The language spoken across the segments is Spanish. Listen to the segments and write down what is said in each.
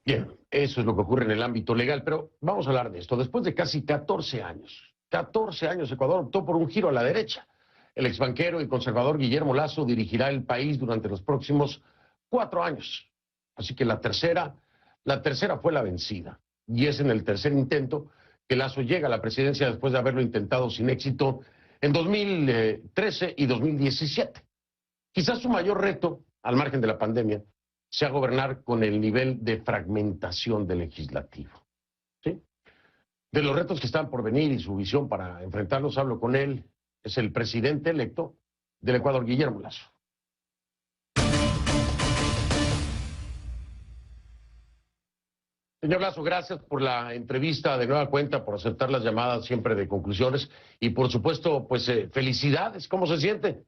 Bien, eso es lo que ocurre en el ámbito legal, pero vamos a hablar de esto. Después de casi 14 años, Ecuador optó por un giro a la derecha. El exbanquero y conservador Guillermo Lasso dirigirá el país durante los próximos 4 años. Así que la tercera fue la vencida. Y es en el tercer intento que Lasso llega a la presidencia después de haberlo intentado sin éxito en 2013 y 2017. Quizás su mayor reto, al margen de la pandemia, sea gobernar con el nivel de fragmentación del legislativo. ¿Sí? De los retos que están por venir y su visión para enfrentarlos, hablo con él, es el presidente electo del Ecuador, Guillermo Lasso. Señor Lasso, gracias por la entrevista de nueva cuenta, por aceptar las llamadas siempre de conclusiones y por supuesto, pues felicidades, ¿cómo se siente?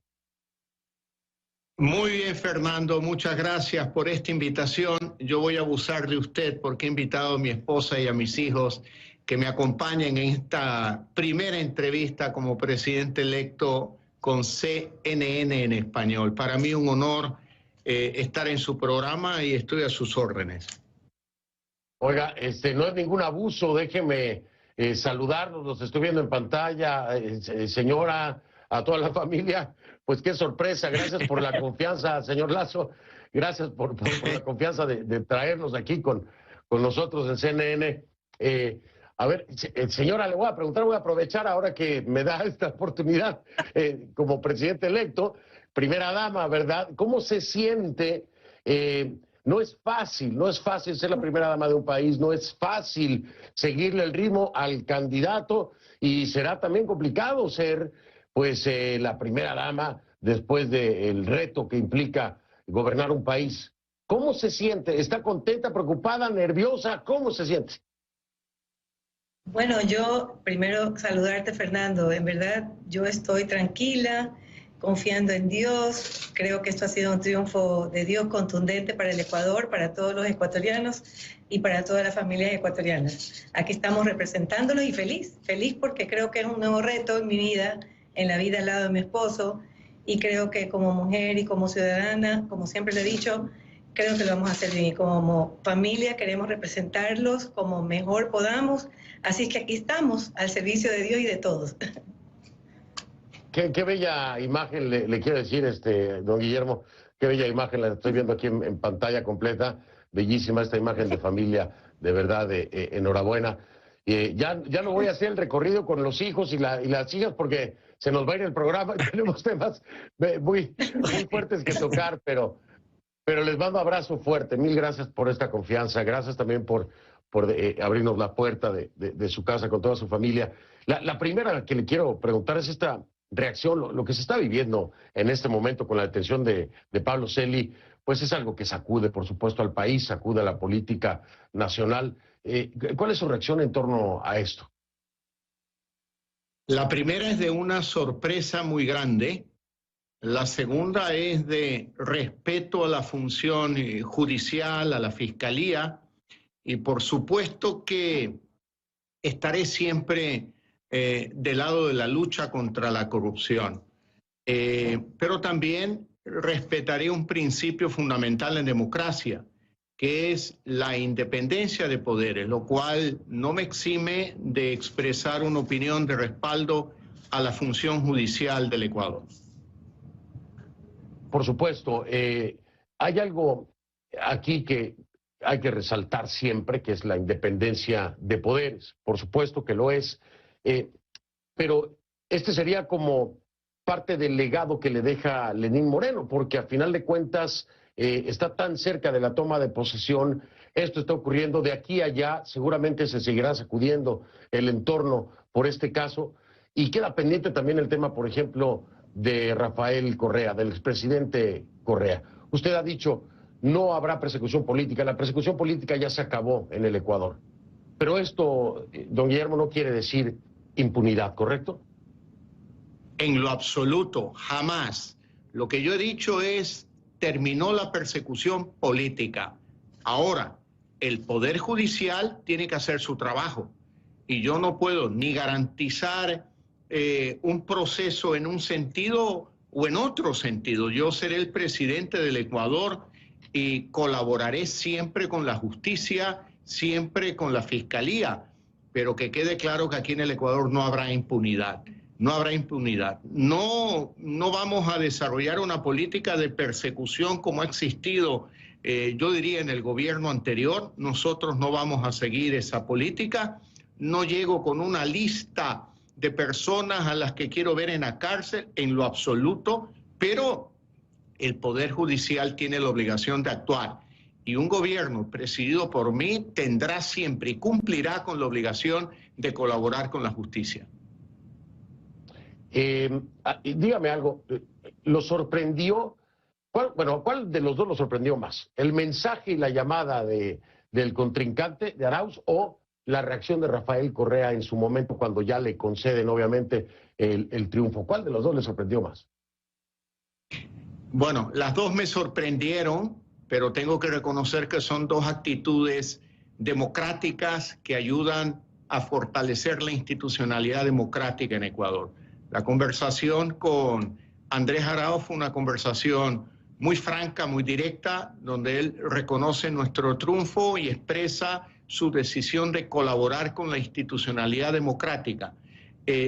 Muy bien, Fernando, muchas gracias por esta invitación. Yo voy a abusar de usted porque he invitado a mi esposa y a mis hijos que me acompañen en esta primera entrevista como presidente electo con CNN en español. Para mí un honor estar en su programa y estoy a sus órdenes. Oiga, no es ningún abuso, déjeme saludarlos, los estoy viendo en pantalla, señora, a toda la familia, pues qué sorpresa, gracias por la confianza, señor Lasso, gracias por la confianza de traernos aquí con nosotros en CNN. A ver, señora, le voy a preguntar, voy a aprovechar ahora que me da esta oportunidad como presidente electo, primera dama, ¿verdad? ¿Cómo se siente? No es fácil ser la primera dama de un país, no es fácil seguirle el ritmo al candidato y será también complicado ser, pues, la primera dama después del reto que implica gobernar un país. ¿Cómo se siente? ¿Está contenta, preocupada, nerviosa? ¿Cómo se siente? Bueno, yo primero saludarte, Fernando. En verdad, yo estoy tranquila, confiando en Dios. Creo que esto ha sido un triunfo de Dios contundente para el Ecuador, para todos los ecuatorianos y para todas las familias ecuatorianas. Aquí estamos representándolos y feliz porque creo que es un nuevo reto en mi vida, en la vida al lado de mi esposo, y creo que como mujer y como ciudadana, como siempre le he dicho, creo que lo vamos a hacer bien. Y como familia queremos representarlos como mejor podamos, así es que aquí estamos al servicio de Dios y de todos. Qué bella imagen le quiero decir, don Guillermo, qué bella imagen la estoy viendo aquí en pantalla completa, bellísima esta imagen de familia, de verdad, enhorabuena. Ya no voy a hacer el recorrido con los hijos y las hijas porque se nos va a ir el programa y tenemos temas muy fuertes que tocar, pero les mando un abrazo fuerte, mil gracias por esta confianza, gracias también por abrirnos la puerta de su casa con toda su familia. La primera que le quiero preguntar es esta reacción, lo que se está viviendo en este momento con la detención de Pablo Celi, pues es algo que sacude, por supuesto, al país, sacude a la política nacional. ¿Cuál es su reacción en torno a esto? La primera es de una sorpresa muy grande. La segunda es de respeto a la función judicial, a la fiscalía, y por supuesto que estaré siempre del lado de la lucha contra la corrupción. Pero también respetaré un principio fundamental en democracia, que es la independencia de poderes, lo cual no me exime de expresar una opinión de respaldo a la función judicial del Ecuador. Por supuesto, hay algo aquí que hay que resaltar siempre, que es la independencia de poderes. Por supuesto que lo es, pero este sería como parte del legado que le deja Lenín Moreno, porque a final de cuentas está tan cerca de la toma de posesión, esto está ocurriendo de aquí a allá, seguramente se seguirá sacudiendo el entorno por este caso, y queda pendiente también el tema, por ejemplo, de Rafael Correa, del expresidente Correa. Usted ha dicho, no habrá persecución política, la persecución política ya se acabó en el Ecuador. Pero esto, don Guillermo, no quiere decir impunidad, ¿correcto? En lo absoluto, jamás. Lo que yo he dicho es, terminó la persecución política. Ahora, el Poder Judicial tiene que hacer su trabajo. Y yo no puedo ni garantizar un proceso en un sentido o en otro sentido. Yo seré el presidente del Ecuador y colaboraré siempre con la justicia, siempre con la fiscalía, pero que quede claro que aquí en el Ecuador no habrá impunidad. No habrá impunidad. No vamos a desarrollar una política de persecución como ha existido, yo diría, en el gobierno anterior. Nosotros no vamos a seguir esa política. No llego con una lista de personas a las que quiero ver en la cárcel, en lo absoluto, pero el Poder Judicial tiene la obligación de actuar. Y un gobierno presidido por mí tendrá siempre y cumplirá con la obligación de colaborar con la justicia. Dígame algo, ¿lo sorprendió? ¿Cuál de los dos lo sorprendió más? ¿El mensaje y la llamada del contrincante de Arauz o la reacción de Rafael Correa en su momento cuando ya le conceden obviamente el triunfo? ¿Cuál de los dos le sorprendió más? Bueno, las dos me sorprendieron, pero tengo que reconocer que son dos actitudes democráticas que ayudan a fortalecer la institucionalidad democrática en Ecuador. La conversación con Andrés Arauz fue una conversación muy franca, muy directa, donde él reconoce nuestro triunfo y expresa su decisión de colaborar con la institucionalidad democrática,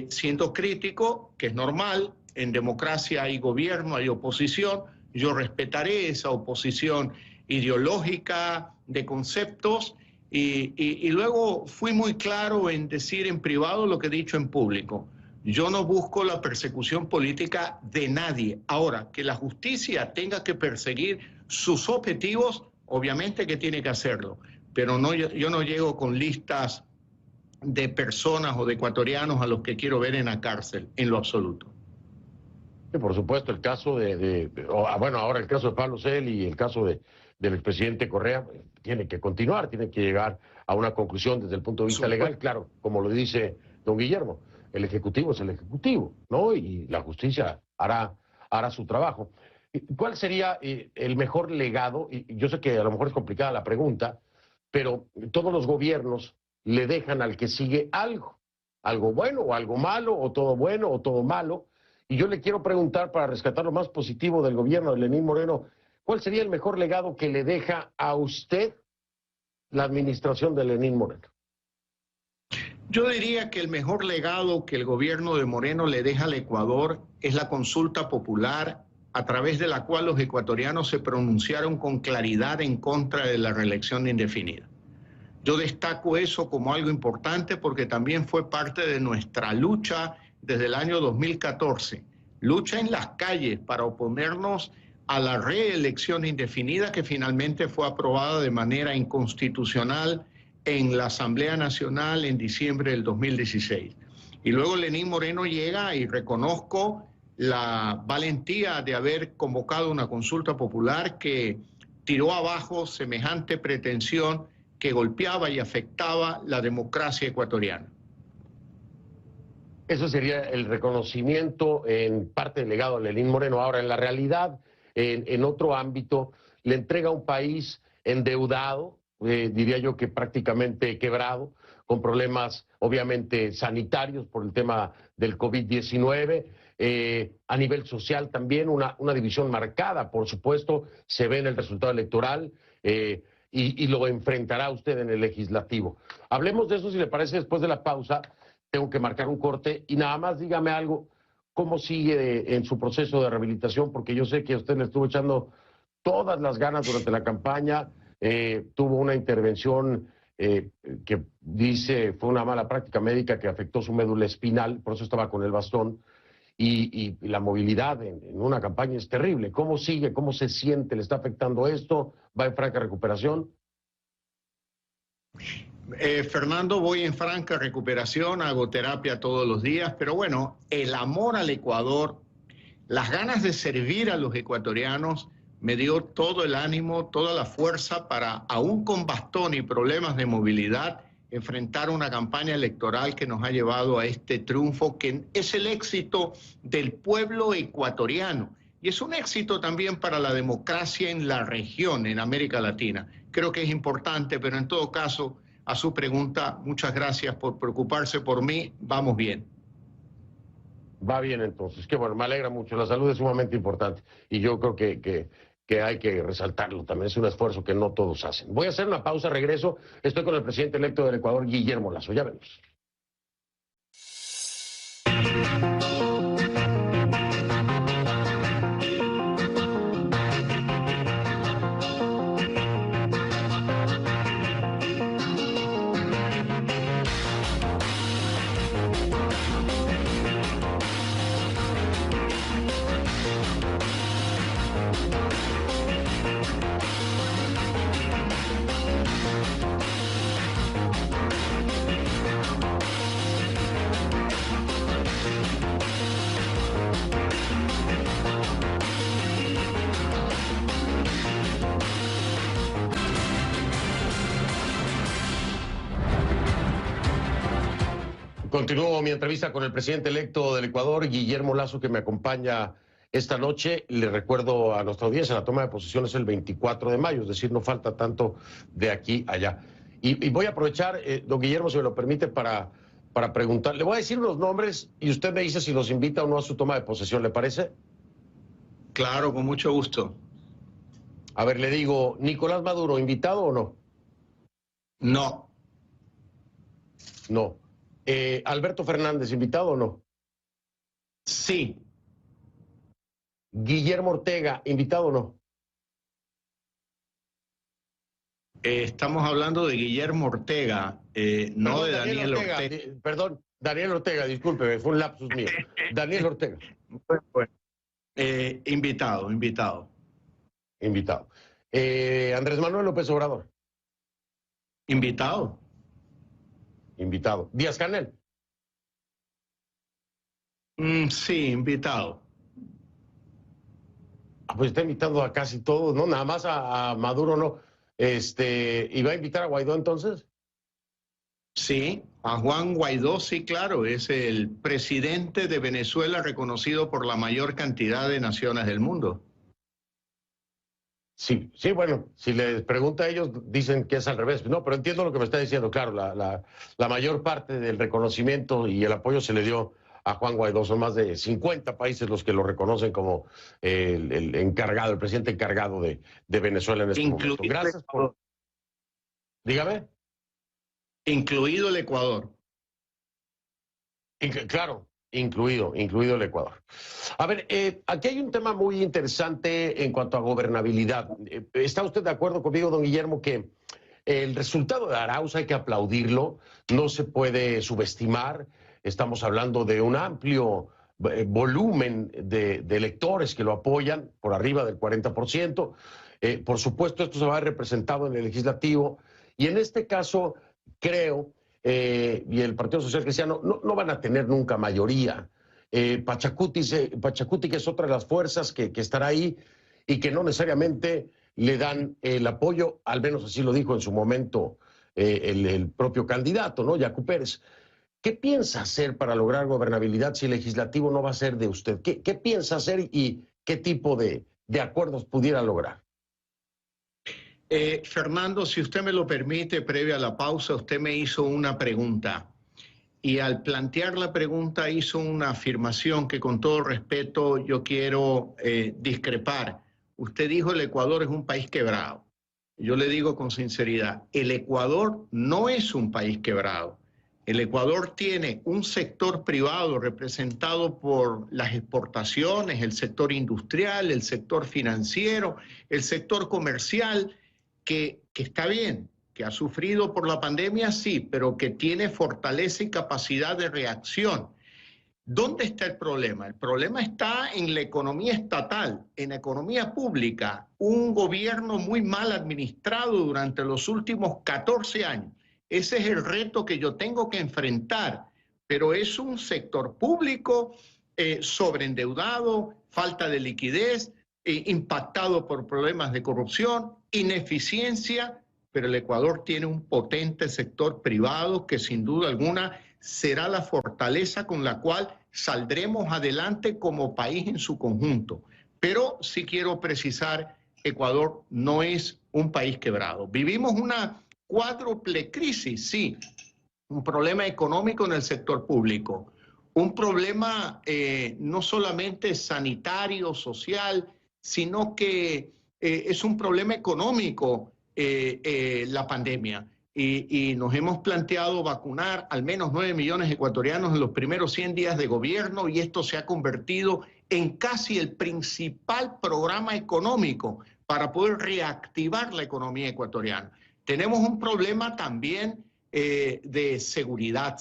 siendo crítico, que es normal. En democracia hay gobierno, hay oposición. Yo respetaré esa oposición ideológica, de conceptos, y luego fui muy claro en decir en privado lo que he dicho en público. Yo no busco la persecución política de nadie. Ahora, que la justicia tenga que perseguir sus objetivos, obviamente que tiene que hacerlo, pero no, yo no llego con listas de personas o de ecuatorianos a los que quiero ver en la cárcel, en lo absoluto. Sí, por supuesto, el caso bueno, ahora el caso de Pablo Celi y el caso del expresidente Correa tiene que continuar, tiene que llegar a una conclusión desde el punto de vista legal, claro, como lo dice don Guillermo. El Ejecutivo es el Ejecutivo, ¿no? Y la justicia hará su trabajo. ¿Cuál sería el mejor legado? Y yo sé que a lo mejor es complicada la pregunta, pero todos los gobiernos le dejan al que sigue algo bueno o algo malo, o todo bueno o todo malo. Y yo le quiero preguntar, para rescatar lo más positivo del gobierno de Lenín Moreno, ¿cuál sería el mejor legado que le deja a usted la administración de Lenín Moreno? Yo diría que el mejor legado que el gobierno de Moreno le deja al Ecuador es la consulta popular, a través de la cual los ecuatorianos se pronunciaron con claridad en contra de la reelección indefinida. Yo destaco eso como algo importante porque también fue parte de nuestra lucha desde el año 2014. Lucha en las calles para oponernos a la reelección indefinida que finalmente fue aprobada de manera inconstitucional en la Asamblea Nacional en diciembre del 2016. Y luego Lenín Moreno llega, y reconozco la valentía de haber convocado una consulta popular que tiró abajo semejante pretensión que golpeaba y afectaba la democracia ecuatoriana. Eso sería el reconocimiento en parte del legado de Lenín Moreno. Ahora, en la realidad, en otro ámbito, le entrega a un país endeudado, diría yo que prácticamente quebrado, con problemas obviamente sanitarios por el tema del COVID-19, a nivel social también una división marcada, por supuesto, se ve en el resultado electoral, y lo enfrentará usted en el legislativo. Hablemos de eso, si le parece, después de la pausa. Tengo que marcar un corte y nada más dígame algo, ¿cómo sigue en su proceso de rehabilitación? Porque yo sé que usted le estuvo echando todas las ganas durante la campaña, tuvo una intervención que dice fue una mala práctica médica que afectó su médula espinal, por eso estaba con el bastón, y la movilidad en una campaña es terrible. ¿Cómo sigue? ¿Cómo se siente? ¿Le está afectando esto? ¿Va en franca recuperación? Fernando, voy en franca recuperación, hago terapia todos los días, pero bueno, el amor al Ecuador, las ganas de servir a los ecuatorianos, me dio todo el ánimo, toda la fuerza para, aún con bastón y problemas de movilidad, enfrentar una campaña electoral que nos ha llevado a este triunfo, que es el éxito del pueblo ecuatoriano. Y es un éxito también para la democracia en la región, en América Latina. Creo que es importante, pero en todo caso, a su pregunta, muchas gracias por preocuparse por mí, vamos bien. Va bien entonces, qué bueno, me alegra mucho, la salud es sumamente importante y yo creo que que hay que resaltarlo también. Es un esfuerzo que no todos hacen. Voy a hacer una pausa, regreso. Estoy con el presidente electo del Ecuador, Guillermo Lasso. Ya vemos. Continúo mi entrevista con el presidente electo del Ecuador, Guillermo Lasso, que me acompaña esta noche. Le recuerdo a nuestra audiencia, la toma de posesión es el 24 de mayo, es decir, no falta tanto de aquí a allá. Y voy a aprovechar, don Guillermo, si me lo permite, para preguntar. Le voy a decir unos nombres y usted me dice si los invita o no a su toma de posesión, ¿le parece? Claro, con mucho gusto. A ver, le digo, ¿Nicolás Maduro, invitado o no? No. No. ¿Alberto Fernández, invitado o no? Sí. ¿Guillermo Ortega, invitado o no? Estamos hablando de Guillermo Ortega, no de Daniel Ortega. Perdón, Daniel Ortega, discúlpeme, fue un lapsus mío. Daniel Ortega. Invitado. Invitado. Andrés Manuel López Obrador. Invitado. Invitado. Díaz-Canel. Sí, invitado. Pues está invitando a casi todos, ¿no? Nada más a Maduro no. ¿Y va a invitar a Guaidó entonces? Sí, a Juan Guaidó, sí, claro, es el presidente de Venezuela reconocido por la mayor cantidad de naciones del mundo. Sí, bueno, si les pregunta a ellos, dicen que es al revés. No, pero entiendo lo que me está diciendo, claro, la mayor parte del reconocimiento y el apoyo se le dio a Juan Guaidó. Son más de 50 países los que lo reconocen como el encargado, el presidente encargado de Venezuela en este momento. Gracias por... Dígame. Incluido el Ecuador. Claro, incluido el Ecuador. A ver, aquí hay un tema muy interesante en cuanto a gobernabilidad. ¿Está usted de acuerdo conmigo, don Guillermo, que el resultado de Arauz hay que aplaudirlo, no se puede subestimar? Estamos hablando de un amplio volumen de electores que lo apoyan, por arriba del 40%. Por supuesto, esto se va a ver representado en el legislativo. Y en este caso, creo, y el Partido Social Cristiano no van a tener nunca mayoría. Pachacuti, que es otra de las fuerzas que estará ahí y que no necesariamente le dan el apoyo, al menos así lo dijo en su momento el propio candidato, ¿no? Yacu Pérez. ¿Qué piensa hacer para lograr gobernabilidad si el legislativo no va a ser de usted? ¿Qué piensa hacer y qué tipo de acuerdos pudiera lograr? Fernando, si usted me lo permite, previa a la pausa, usted me hizo una pregunta. Y al plantear la pregunta hizo una afirmación que con todo respeto yo quiero discrepar. Usted dijo el Ecuador es un país quebrado. Yo le digo con sinceridad, el Ecuador no es un país quebrado. El Ecuador tiene un sector privado representado por las exportaciones, el sector industrial, el sector financiero, el sector comercial, que está bien, que ha sufrido por la pandemia, sí, pero que tiene fortaleza y capacidad de reacción. ¿Dónde está el problema? El problema está en la economía estatal, en la economía pública. Un gobierno muy mal administrado durante los últimos 14 años. Ese es el reto que yo tengo que enfrentar, pero es un sector público sobreendeudado, falta de liquidez, impactado por problemas de corrupción, ineficiencia, pero el Ecuador tiene un potente sector privado que sin duda alguna será la fortaleza con la cual saldremos adelante como país en su conjunto. Pero sí quiero precisar, Ecuador no es un país quebrado. Vivimos una cuádruple crisis, sí, un problema económico en el sector público, un problema no solamente sanitario, social, sino que es un problema económico la pandemia. Y nos hemos planteado vacunar al menos 9 millones de ecuatorianos en los primeros 100 días de gobierno, y esto se ha convertido en casi el principal programa económico para poder reactivar la economía ecuatoriana. Tenemos un problema también de seguridad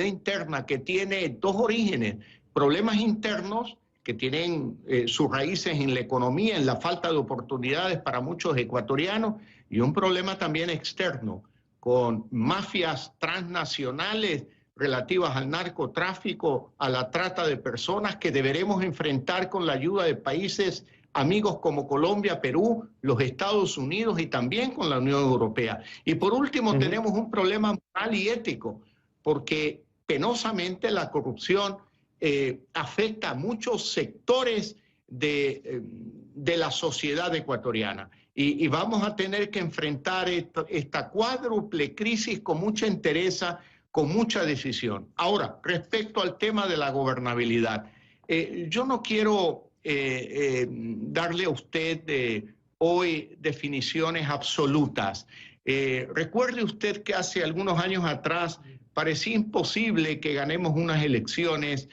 interna, que tiene dos orígenes: problemas internos que tienen sus raíces en la economía, en la falta de oportunidades para muchos ecuatorianos, y un problema también externo, con mafias transnacionales relativas al narcotráfico, a la trata de personas, que deberemos enfrentar con la ayuda de países amigos como Colombia, Perú, los Estados Unidos y también con la Unión Europea. Y por último, tenemos un problema moral y ético, porque penosamente la corrupción afecta a muchos sectores de la sociedad ecuatoriana. Y vamos a tener que enfrentar esta cuádruple crisis con mucha entereza, con mucha decisión. Ahora, respecto al tema de la gobernabilidad, yo no quiero darle a usted hoy definiciones absolutas. Recuerde usted que hace algunos años atrás parecía imposible que ganemos unas elecciones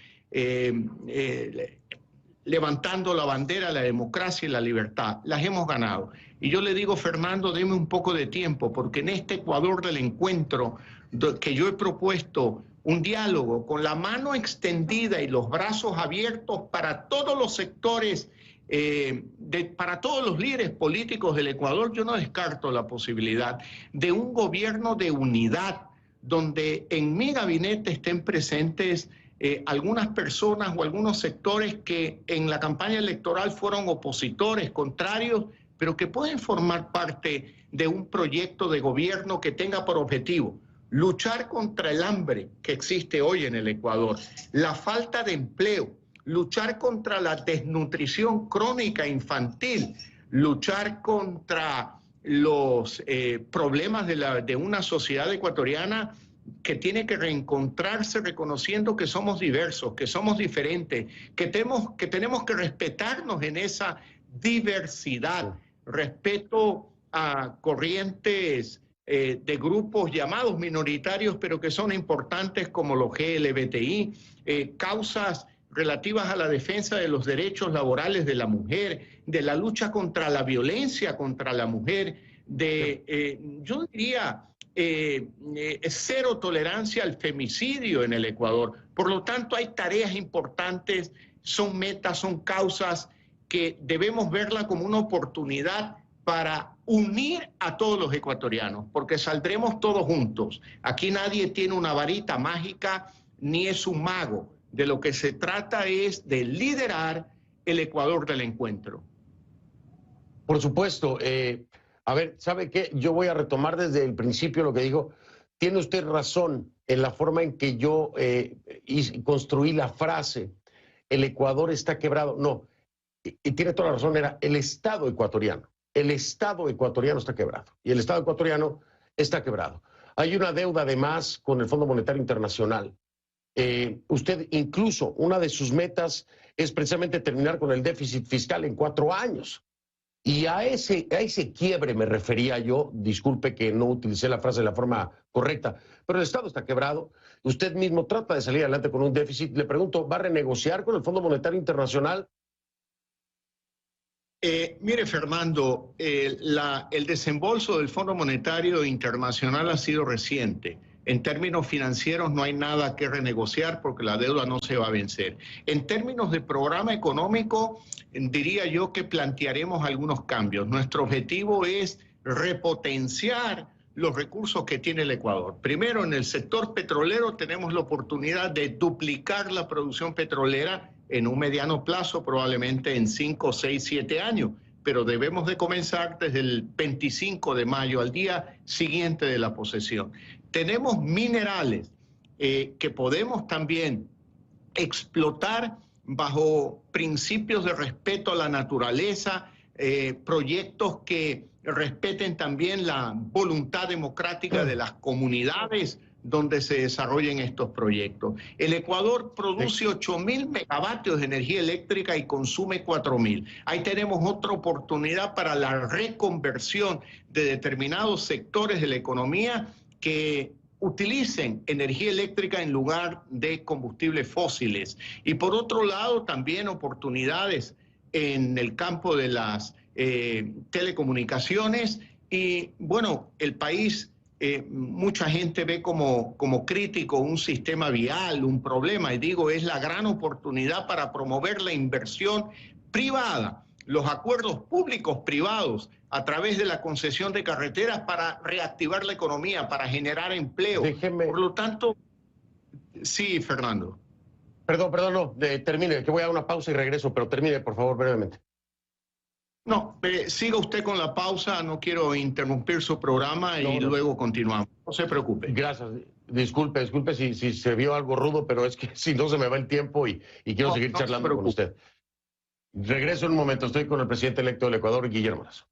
levantando la bandera de la democracia y la libertad. Las hemos ganado. Y yo le digo, Fernando, deme un poco de tiempo, porque en este Ecuador del encuentro que yo he propuesto, un diálogo con la mano extendida y los brazos abiertos para todos los sectores, para todos los líderes políticos del Ecuador, yo no descarto la posibilidad de un gobierno de unidad, donde en mi gabinete estén presentes algunas personas o algunos sectores que en la campaña electoral fueron opositores, contrarios, pero que pueden formar parte de un proyecto de gobierno que tenga por objetivo luchar contra el hambre que existe hoy en el Ecuador, la falta de empleo, luchar contra la desnutrición crónica infantil, luchar contra los problemas de una sociedad ecuatoriana que tiene que reencontrarse reconociendo que somos diversos, que somos diferentes, que tenemos que respetarnos en esa diversidad, respeto a corrientes de grupos llamados minoritarios, pero que son importantes, como los LGBTI, causas relativas a la defensa de los derechos laborales de la mujer, de la lucha contra la violencia contra la mujer, yo diría, cero tolerancia al femicidio en el Ecuador. Por lo tanto, hay tareas importantes, son metas, son causas que debemos verla como una oportunidad para unir a todos los ecuatorianos, porque saldremos todos juntos. Aquí nadie tiene una varita mágica ni es un mago. De lo que se trata es de liderar el Ecuador del encuentro. Por supuesto. A ver, ¿sabe qué? Yo voy a retomar desde el principio lo que dijo. Tiene usted razón en la forma en que yo construí la frase, el Ecuador está quebrado. No, y tiene toda la razón, era el Estado ecuatoriano. El Estado ecuatoriano está quebrado y el Estado ecuatoriano está quebrado. Hay una deuda además con el Fondo Monetario Internacional. Usted incluso, una de sus metas es precisamente terminar con el déficit fiscal en 4 años. Y a ese quiebre me refería yo. Disculpe que no utilicé la frase de la forma correcta, pero el Estado está quebrado. Usted mismo trata de salir adelante con un déficit. Le pregunto, ¿va a renegociar con el Fondo Monetario Internacional? Mire, Fernando, el desembolso del Fondo Monetario Internacional ha sido reciente. En términos financieros no hay nada que renegociar porque la deuda no se va a vencer. En términos de programa económico, diría yo que plantearemos algunos cambios. Nuestro objetivo es repotenciar los recursos que tiene el Ecuador. Primero, en el sector petrolero tenemos la oportunidad de duplicar la producción petrolera en un mediano plazo, probablemente en 5, 6, 7 años, pero debemos de comenzar desde el 25 de mayo, al día siguiente de la posesión. Tenemos minerales que podemos también explotar bajo principios de respeto a la naturaleza, proyectos que respeten también la voluntad democrática de las comunidades donde se desarrollen estos proyectos. El Ecuador produce 8.000 megavatios de energía eléctrica y consume 4.000. Ahí tenemos otra oportunidad para la reconversión de determinados sectores de la economía que utilicen energía eléctrica en lugar de combustibles fósiles. Y por otro lado, también oportunidades en el campo de las telecomunicaciones. Y bueno, el país, mucha gente ve como crítico un sistema vial, un problema, y digo, es la gran oportunidad para promover la inversión privada, los acuerdos públicos-privados a través de la concesión de carreteras para reactivar la economía, para generar empleo. Por lo tanto, sí, Fernando. Perdón, no, termine, que voy a dar una pausa y regreso, pero termine, por favor, brevemente. No, siga usted con la pausa, no quiero interrumpir su programa y luego continuamos. No se preocupe. Gracias. Disculpe si se vio algo rudo, pero es que si no se me va el tiempo y quiero seguir charlando con usted. Regreso en un momento, estoy con el presidente electo del Ecuador, Guillermo Lasso.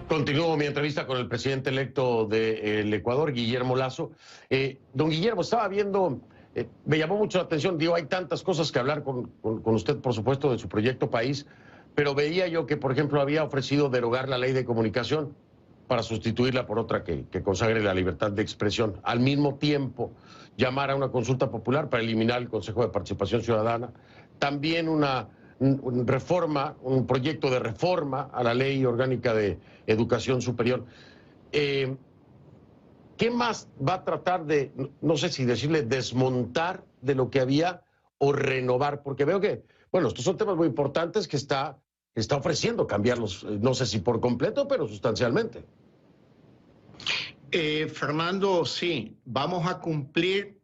Continúo mi entrevista con el presidente electo del Ecuador, Guillermo Lasso. Don Guillermo, estaba viendo, me llamó mucho la atención, digo, hay tantas cosas que hablar con usted, por supuesto, de su proyecto país, pero veía yo que, por ejemplo, había ofrecido derogar la ley de comunicación para sustituirla por otra que consagre la libertad de expresión. Al mismo tiempo, llamar a una consulta popular para eliminar el Consejo de Participación Ciudadana. También un proyecto de reforma a la Ley Orgánica de Educación Superior. ¿Qué más va a tratar de, no sé si decirle, desmontar de lo que había o renovar? Porque veo que, bueno, estos son temas muy importantes que está ofreciendo cambiarlos, no sé si por completo, pero sustancialmente. Fernando, sí, vamos a cumplir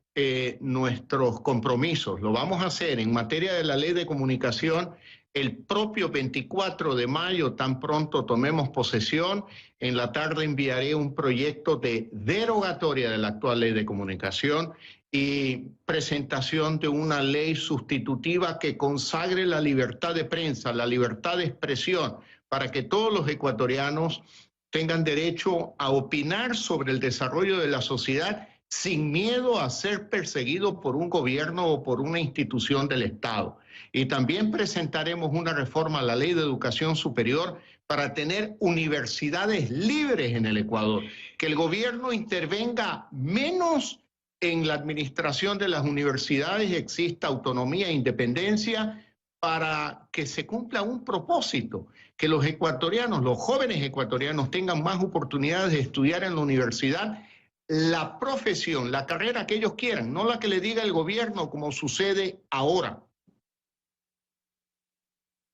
nuestros compromisos. Lo vamos a hacer en materia de la ley de comunicación el propio 24 de mayo, tan pronto tomemos posesión. En la tarde enviaré un proyecto de derogatoria de la actual ley de comunicación y presentación de una ley sustitutiva que consagre la libertad de prensa, la libertad de expresión, para que todos los ecuatorianos tengan derecho a opinar sobre el desarrollo de la sociedad sin miedo a ser perseguido por un gobierno o por una institución del Estado. Y también presentaremos una reforma a la Ley de Educación Superior para tener universidades libres en el Ecuador, que el gobierno intervenga menos en la administración de las universidades y exista autonomía e independencia para que se cumpla un propósito, que los ecuatorianos, los jóvenes ecuatorianos tengan más oportunidades de estudiar en la universidad la profesión, la carrera que ellos quieran, no la que le diga el gobierno como sucede ahora.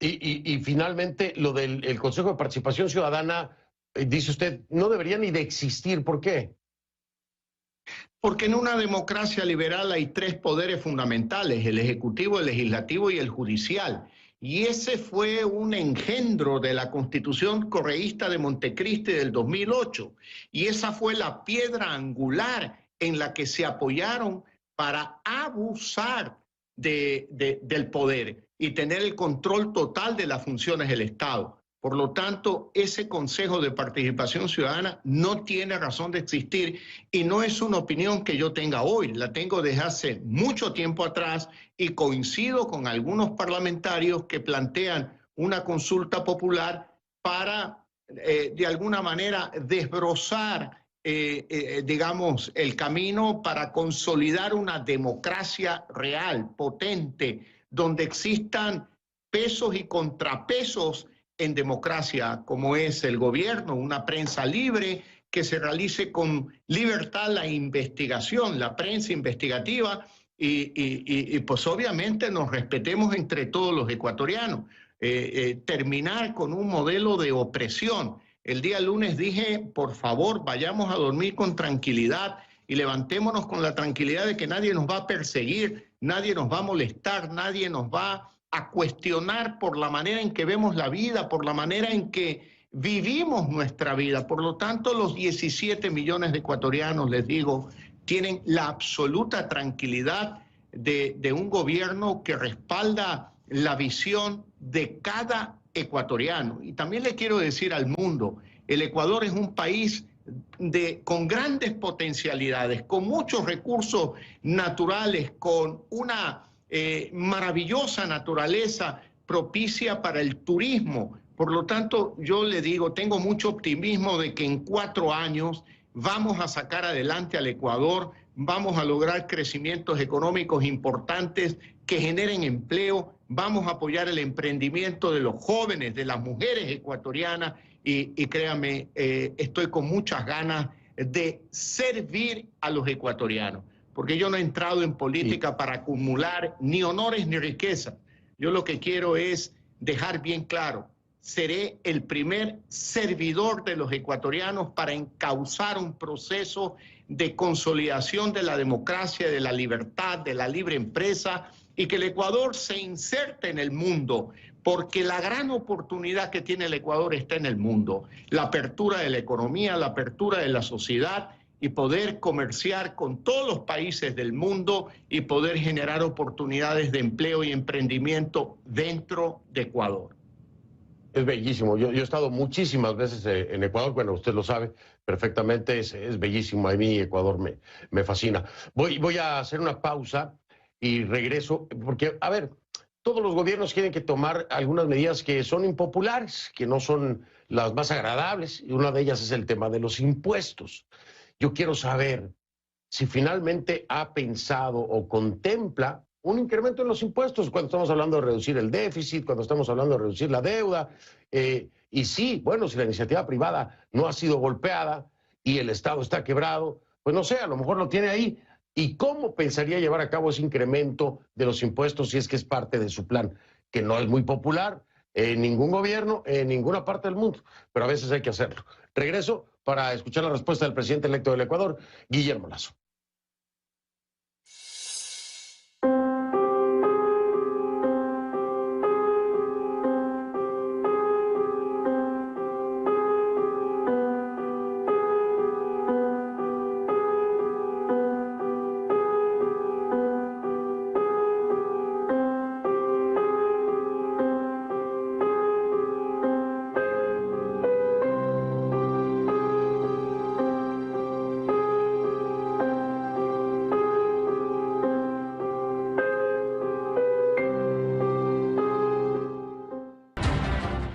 Y finalmente, lo del Consejo de Participación Ciudadana, dice usted, no debería ni de existir. ¿Por qué? Porque en una democracia liberal hay tres poderes fundamentales, el ejecutivo, el legislativo y el judicial. Y ese fue un engendro de la Constitución correísta de Montecristi del 2008. Y esa fue la piedra angular en la que se apoyaron para abusar del poder y tener el control total de las funciones del Estado. Por lo tanto, ese Consejo de Participación Ciudadana no tiene razón de existir y no es una opinión que yo tenga hoy, la tengo desde hace mucho tiempo atrás y coincido con algunos parlamentarios que plantean una consulta popular para, de alguna manera, desbrozar digamos, el camino para consolidar una democracia real, potente, donde existan pesos y contrapesos en democracia, como es el gobierno, una prensa libre, que se realice con libertad la investigación, la prensa investigativa, y pues obviamente nos respetemos entre todos los ecuatorianos. Terminar con un modelo de opresión. El día lunes dije, por favor, vayamos a dormir con tranquilidad y levantémonos con la tranquilidad de que nadie nos va a perseguir, nadie nos va a molestar, nadie nos va a cuestionar por la manera en que vemos la vida, por la manera en que vivimos nuestra vida. Por lo tanto, los 17 millones de ecuatorianos, les digo, tienen la absoluta tranquilidad de un gobierno que respalda la visión de cada ecuatoriano. Y también le quiero decir al mundo, el Ecuador es un país con grandes potencialidades, con muchos recursos naturales, con una maravillosa naturaleza propicia para el turismo. Por lo tanto, yo le digo, tengo mucho optimismo de que en 4 años vamos a sacar adelante al Ecuador, vamos a lograr crecimientos económicos importantes que generen empleo, vamos a apoyar el emprendimiento de los jóvenes, de las mujeres ecuatorianas y créame, estoy con muchas ganas de servir a los ecuatorianos, porque yo no he entrado en política para acumular ni honores ni riqueza. Yo lo que quiero es dejar bien claro, seré el primer servidor de los ecuatorianos para encauzar un proceso de consolidación de la democracia, de la libertad, de la libre empresa, y que el Ecuador se inserte en el mundo, porque la gran oportunidad que tiene el Ecuador está en el mundo. La apertura de la economía, la apertura de la sociedad y poder comerciar con todos los países del mundo y poder generar oportunidades de empleo y emprendimiento dentro de Ecuador. Es bellísimo. Yo he estado muchísimas veces en Ecuador, bueno, usted lo sabe perfectamente, es bellísimo. A mí Ecuador me fascina. Voy a hacer una pausa y regreso, porque, a ver, todos los gobiernos tienen que tomar algunas medidas que son impopulares, que no son las más agradables, y una de ellas es el tema de los impuestos. Yo quiero saber si finalmente ha pensado o contempla un incremento en los impuestos cuando estamos hablando de reducir el déficit, cuando estamos hablando de reducir la deuda. Y sí, bueno, si la iniciativa privada no ha sido golpeada y el Estado está quebrado, pues no sé, a lo mejor lo tiene ahí. ¿Y cómo pensaría llevar a cabo ese incremento de los impuestos si es que es parte de su plan? Que no es muy popular en ningún gobierno, en ninguna parte del mundo, pero a veces hay que hacerlo. Regreso para escuchar la respuesta del presidente electo del Ecuador, Guillermo Lasso.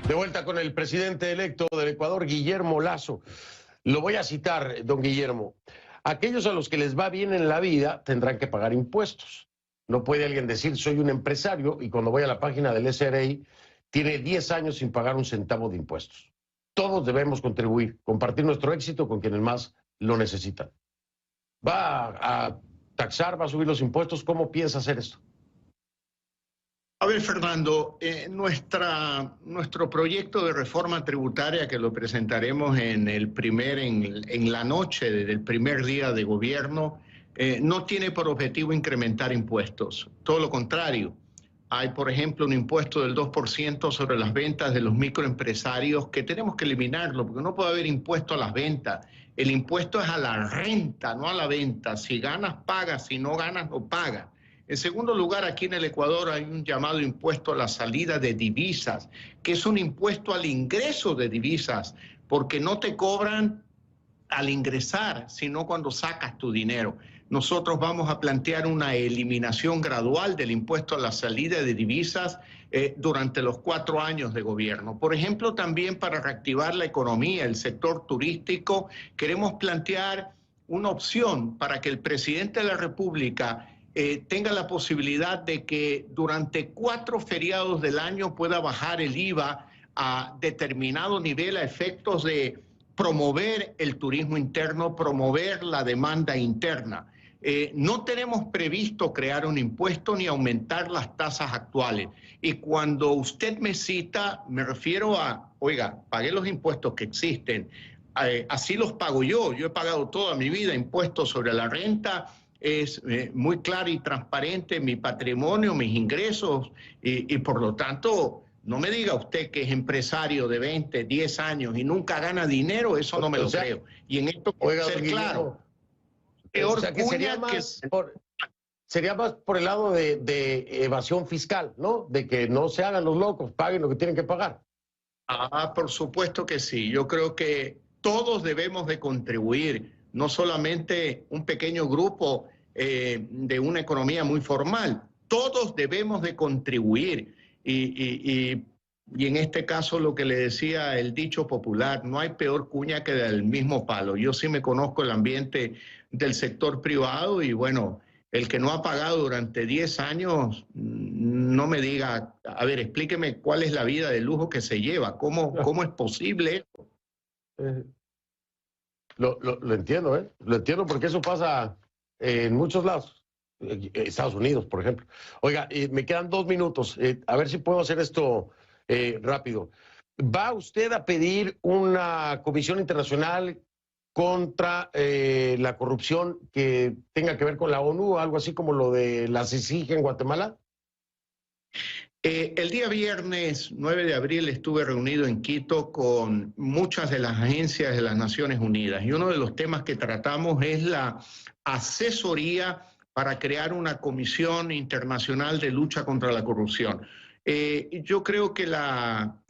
De vuelta con el presidente electo del Ecuador, Guillermo Lasso. Lo voy a citar, don Guillermo. Aquellos a los que les va bien en la vida tendrán que pagar impuestos. No puede alguien decir, soy un empresario, y cuando voy a la página del SRI, tiene 10 años sin pagar un centavo de impuestos. Todos debemos contribuir, compartir nuestro éxito con quienes más lo necesitan. ¿Va a taxar, va a subir los impuestos? ¿Cómo piensa hacer esto? A ver, Fernando, nuestro proyecto de reforma tributaria que lo presentaremos en la noche del primer día de gobierno, no tiene por objetivo incrementar impuestos. Todo lo contrario. Hay, por ejemplo, un impuesto del 2% sobre las ventas de los microempresarios que tenemos que eliminarlo, porque no puede haber impuesto a las ventas. El impuesto es a la renta, no a la venta. Si ganas, pagas. Si no ganas, no pagas. En segundo lugar, aquí en el Ecuador hay un llamado impuesto a la salida de divisas, que es un impuesto al ingreso de divisas, porque no te cobran al ingresar, sino cuando sacas tu dinero. nosotros vamos a plantear una eliminación gradual del impuesto a la salida de divisas durante los 4 años de gobierno. Por ejemplo, también para reactivar la economía, el sector turístico, queremos plantear una opción para que el presidente de la República tenga la posibilidad de que durante 4 feriados del año pueda bajar el IVA a determinado nivel a efectos de promover el turismo interno, promover la demanda interna. No tenemos previsto crear un impuesto ni aumentar las tasas actuales. Y cuando usted me cita, me refiero a, oiga, pagué los impuestos que existen, así los pago yo. Yo he pagado toda mi vida impuestos sobre la renta, es muy claro y transparente mi patrimonio, mis ingresos, y por lo tanto, no me diga usted que es empresario de 20, 10 años y nunca gana dinero, eso no me lo creo. Y en esto, oiga, ser claro, peor, o sea, que sería más por el lado de evasión fiscal, ¿no? De que no se hagan los locos, paguen lo que tienen que pagar. Por supuesto que sí. Yo creo que todos debemos de contribuir, no solamente un pequeño grupo de una economía muy formal. Todos debemos de contribuir. Y en este caso lo que le decía el dicho popular, no hay peor cuña que del mismo palo. Yo sí me conozco el ambiente del sector privado y bueno, el que no ha pagado durante 10 años, no me diga, a ver, explíqueme cuál es la vida de lujo que se lleva, cómo es posible. Lo entiendo, ¿eh? Lo entiendo porque eso pasa en muchos lados. Estados Unidos, por ejemplo. Oiga, me quedan 2 minutos. A ver si puedo hacer esto rápido. ¿Va usted a pedir una comisión internacional contra la corrupción que tenga que ver con la ONU, algo así como lo de la CICIG en Guatemala? El día viernes 9 de abril estuve reunido en Quito con muchas de las agencias de las Naciones Unidas y uno de los temas que tratamos es la asesoría para crear una comisión internacional de lucha contra la corrupción. Yo creo que la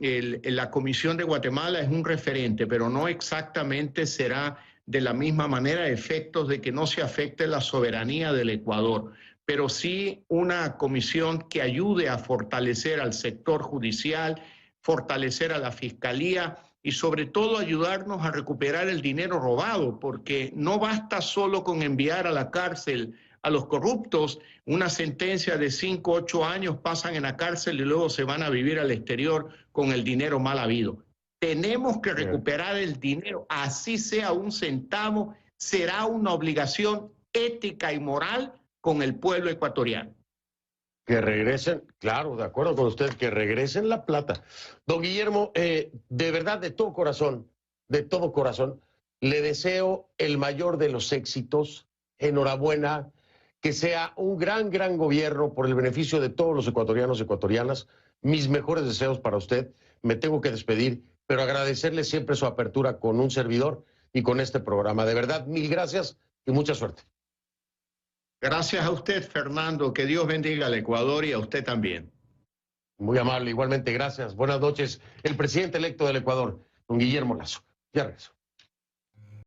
Comisión de Guatemala es un referente, pero no exactamente será de la misma manera a efectos de que no se afecte la soberanía del Ecuador, pero sí una comisión que ayude a fortalecer al sector judicial, fortalecer a la Fiscalía y sobre todo ayudarnos a recuperar el dinero robado, porque no basta solo con enviar a la cárcel a los corruptos, una sentencia de 5, 8 años pasan en la cárcel y luego se van a vivir al exterior con el dinero mal habido. Tenemos que recuperar el dinero, así sea un centavo, será una obligación ética y moral con el pueblo ecuatoriano. Que regresen, claro, de acuerdo con usted, que regresen la plata. Don Guillermo, de verdad, de todo corazón, le deseo el mayor de los éxitos. Enhorabuena, que sea un gran gobierno por el beneficio de todos los ecuatorianos y ecuatorianas. Mis mejores deseos para usted. Me tengo que despedir, pero agradecerle siempre su apertura con un servidor y con este programa. De verdad, mil gracias y mucha suerte. Gracias a usted, Fernando. Que Dios bendiga al Ecuador y a usted también. Muy amable, igualmente, gracias. Buenas noches. El presidente electo del Ecuador, don Guillermo Lasso. Ya regreso.